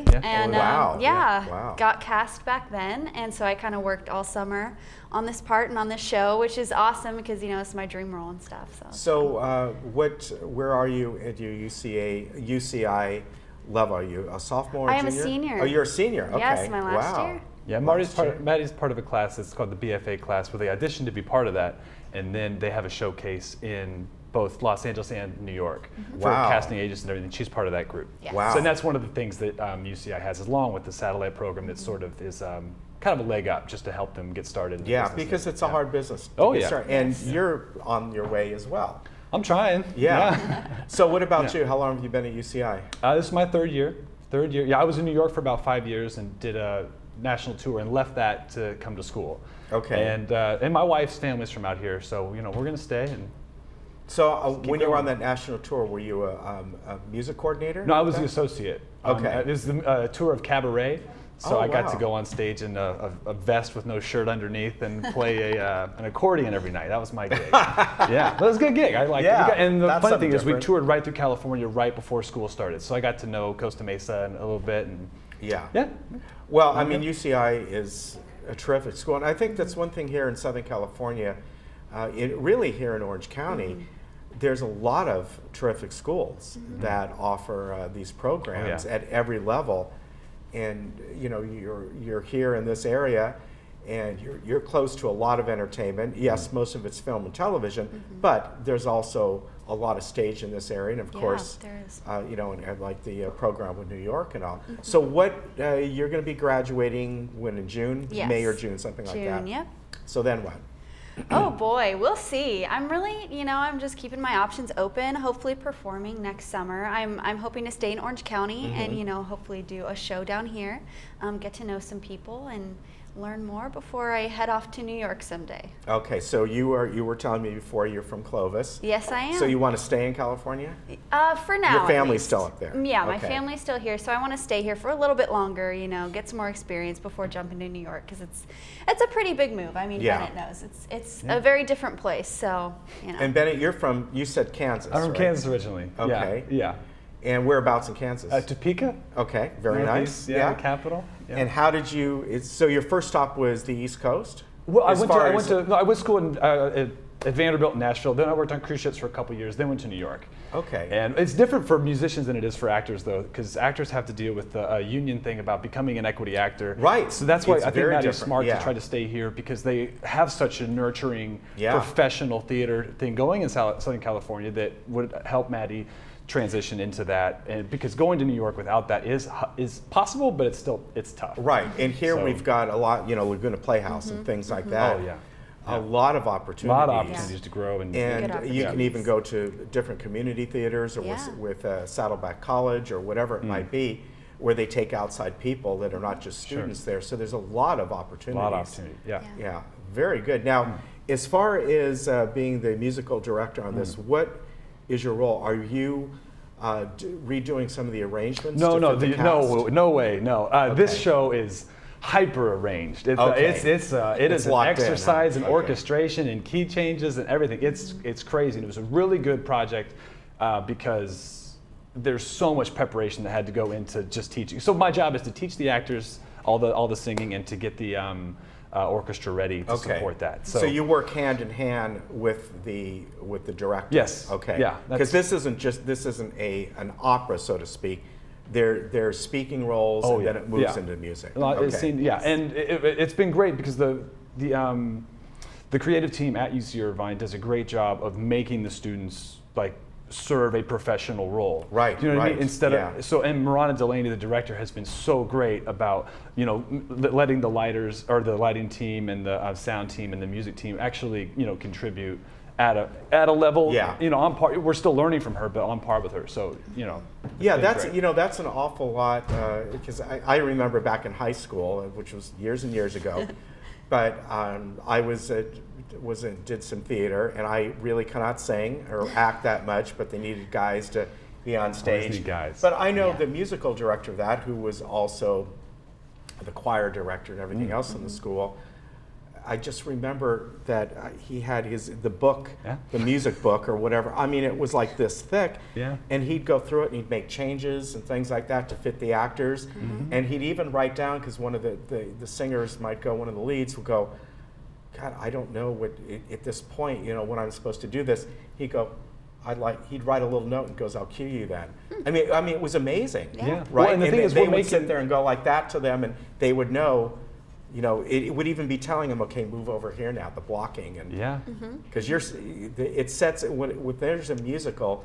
yeah. and Wow. got cast back then, and so I kind of worked all summer on this part and on this show, which is awesome because it's my dream role and stuff. So where are you at your UCI level? Are you a sophomore? I am junior? a senior. Oh, you're a senior. Okay. Yes, my last year. Yeah, Maddie's part of a class that's called the BFA class, where they audition to be part of that, and then they have a showcase in both Los Angeles and New York for casting agents and everything. She's part of that group. Yes. Wow. So and that's one of the things that UCI has, along with the satellite program, that sort of is kind of a leg up just to help them get started. In the business. Because it's a hard business. Oh, yeah. Started. And you're on your way as well. I'm trying. Yeah. So what about you? How long have you been at UCI? This is my third year. Yeah, I was in New York for about 5 years and did a national tour and left that to come to school. Okay. And my wife's family's from out here, so we're going to stay. And so when you were on that national tour, were you a music coordinator? No, I was the associate. Okay. It was the tour of Cabaret. So I got wow. to go on stage in a vest with no shirt underneath and play an accordion every night. That was my gig. Yeah, that was a good gig. I liked it. And the funny thing is we toured right through California right before school started. So I got to know Costa Mesa a little bit. And yeah. Yeah. Well, I mean, UCI is a terrific school. And I think that's one thing here in Southern California, really here in Orange County, there's a lot of terrific schools that offer these programs at every level. And you know, you're here in this area, and you're close to a lot of entertainment. Yes, most of it's film and television, but there's also a lot of stage in this area, and of course, there is. you know, and like the program with New York and all. So what you're going to be graduating when in June, May or June, something like that. June, yep. So then what? Oh boy, we'll see. I'm really, you know, I'm just keeping my options open, hopefully performing next summer. I'm hoping to stay in Orange County and, you know, hopefully do a show down here, get to know some people and learn more before I head off to New York someday. Okay, so you were telling me before you're from Clovis. Yes, I am. So you want to stay in California? For now. Your family's still up there? Yeah, my family's still here, so I want to stay here for a little bit longer, you know, get some more experience before jumping to New York, because it's a pretty big move. I mean, Bennett knows. It's a very different place, so, you know. And Bennett, you're from, you said Kansas, I'm from right? Kansas originally. Okay. Yeah. And whereabouts in Kansas? Topeka. Okay, very Northeast, nice. Yeah, the capital. Yeah. And how did you, so your first stop was the East Coast? Well, I went to school at Vanderbilt in Nashville. Then I worked on cruise ships for a couple years. Then went to New York. Okay. And it's different for musicians than it is for actors, though, because actors have to deal with the union thing about becoming an equity actor. Right. So that's why It's I think very Maddie's different. smart Yeah. to try to stay here, because they have such a nurturing professional theater thing going in Southern California that would help Maddie transition into that, and because going to New York without that is possible, but it's tough. Right, and here we've got a lot, you know, Laguna Playhouse and things like that. Oh yeah. A lot of opportunities. A lot of opportunities to grow, and you can even go to different community theaters or with Saddleback College or whatever it might be, where they take outside people that are not just students there. So there's a lot of opportunities. A lot of opportunity. Yeah, very good. Now, as far as being the musical director on this, what is your role? Are you redoing some of the arrangements? No, no way. Okay. This show is hyper arranged. It is an exercise in orchestration and key changes and everything. It's crazy. And it was a really good project because there's so much preparation that had to go into just teaching. So my job is to teach the actors all the singing and to get the orchestra ready to support that. So you work hand in hand with the director. Yes. Okay. Yeah. Because this isn't an opera, so to speak. They're speaking roles, and then it moves into music. And it's been great because the creative team at UC Irvine does a great job of making the students like serve a professional role. Right. You know what I mean? Instead of and Marana Delaney, the director, has been so great about letting the lighters or the lighting team and the sound team and the music team actually contribute at a level. On par. We're still learning from her, but on par with her. So that's great. That's an awful lot because I remember back in high school, which was years and years ago, but I did some theater, and I really cannot sing or act that much, but they needed guys to be on stage. But I know the musical director of that, who was also the choir director and everything else in the school. I just remember that he had the book, the music book or whatever. I mean, it was like this thick, and he'd go through it and he'd make changes and things like that to fit the actors. And he'd even write down, because one of the singers might go, one of the leads would go, God, I don't know what at this point, when I'm supposed to do this. He'd go, he'd write a little note and goes, I'll cue you then. I mean, it was amazing. Yeah. Right. Well, and the thing is, they would sit there and go like that to them, and they would know. It would even be telling them, okay, move over here now, the blocking, and because it sets when there's a musical,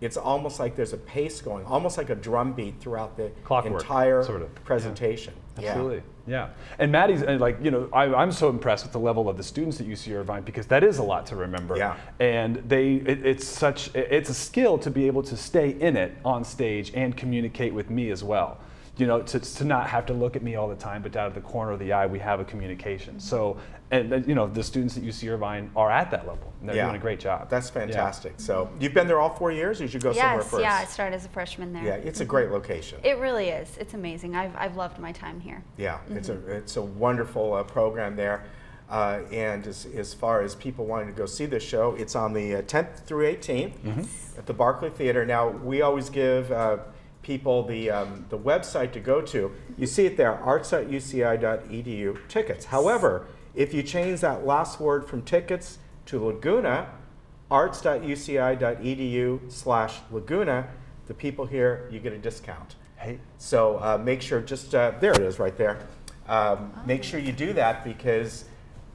it's almost like there's a pace going, almost like a drum beat throughout the entire presentation. Absolutely, yeah. And Maddie's I'm so impressed with the level of the students at UC Irvine, because that is a lot to remember. Yeah. And it's a skill to be able to stay in it on stage and communicate with me as well. you know, to not have to look at me all the time, but out of the corner of the eye, we have a communication. So, and you know, the students at UC Irvine are at that level. And they're doing a great job. That's fantastic. So you've been there all 4 years, or did you go somewhere first? Yeah, I started as a freshman there. Yeah, it's a great location. It really is. It's amazing. I've loved my time here. Yeah, it's a wonderful program there. And as far as people wanting to go see this show, it's on the 10th through 18th at the Barclay Theater. Now, we always give people the website to go to. You see it there, arts.uci.edu, tickets. However, if you change that last word from tickets to Laguna, arts.uci.edu/Laguna, the people here, you get a discount. Hey. So make sure, there it is right there. Make sure you do that because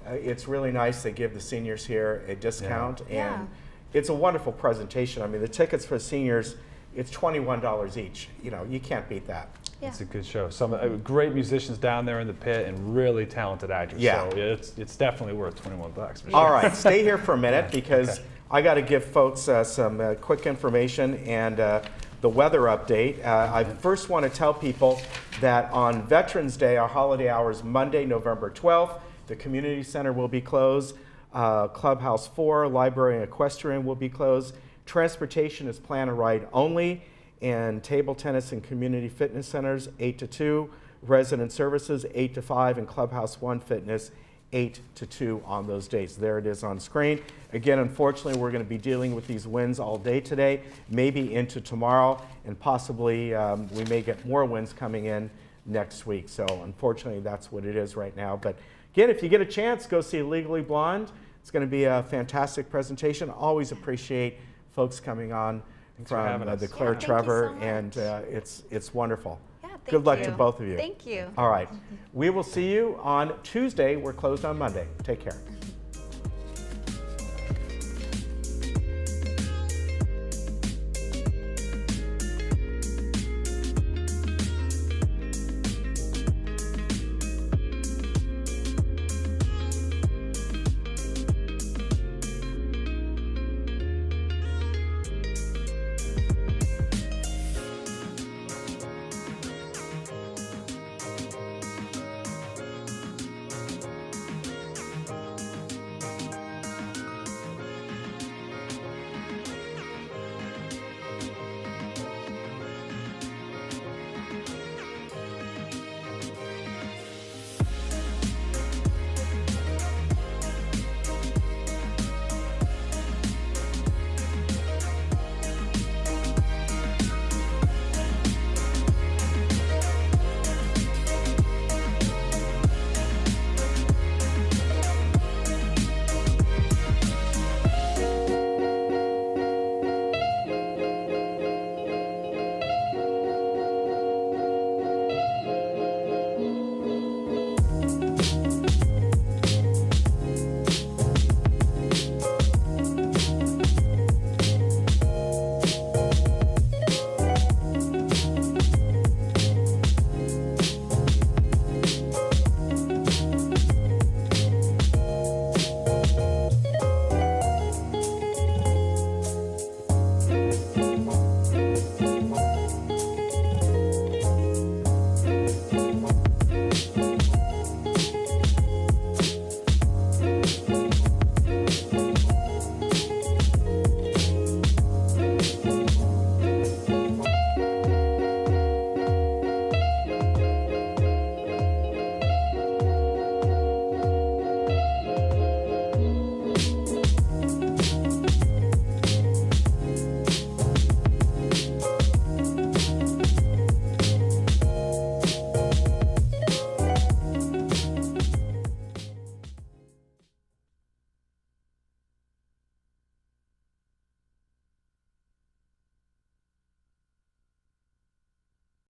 it's really nice. They give the seniors here a discount, and it's a wonderful presentation. I mean, the tickets for seniors, it's $21 each. You know, you can't beat that. Yeah. It's a good show. Some great musicians down there in the pit and really talented actors. Yeah. So it's definitely worth $21 for sure. All right, stay here for a minute because I got to give folks some quick information and the weather update. I first want to tell people that on Veterans Day, our holiday hours, Monday, November 12th, the community center will be closed. Clubhouse 4, library and equestrian will be closed. Transportation is plan a ride only. And table tennis and community fitness centers 8 to 2, resident services 8 to 5, and Clubhouse 1 Fitness 8 to 2 on those days. There it is on screen. Again, unfortunately, we're going to be dealing with these winds all day today, maybe into tomorrow, and possibly we may get more winds coming in next week. So unfortunately, that's what it is right now. But again, if you get a chance, go see Legally Blonde. It's going to be a fantastic presentation. Always appreciate folks coming on from the Claire Trevor, and it's wonderful. Yeah, good luck to both of you. Thank you. All right. We will see you on Tuesday. We're closed on Monday. Take care.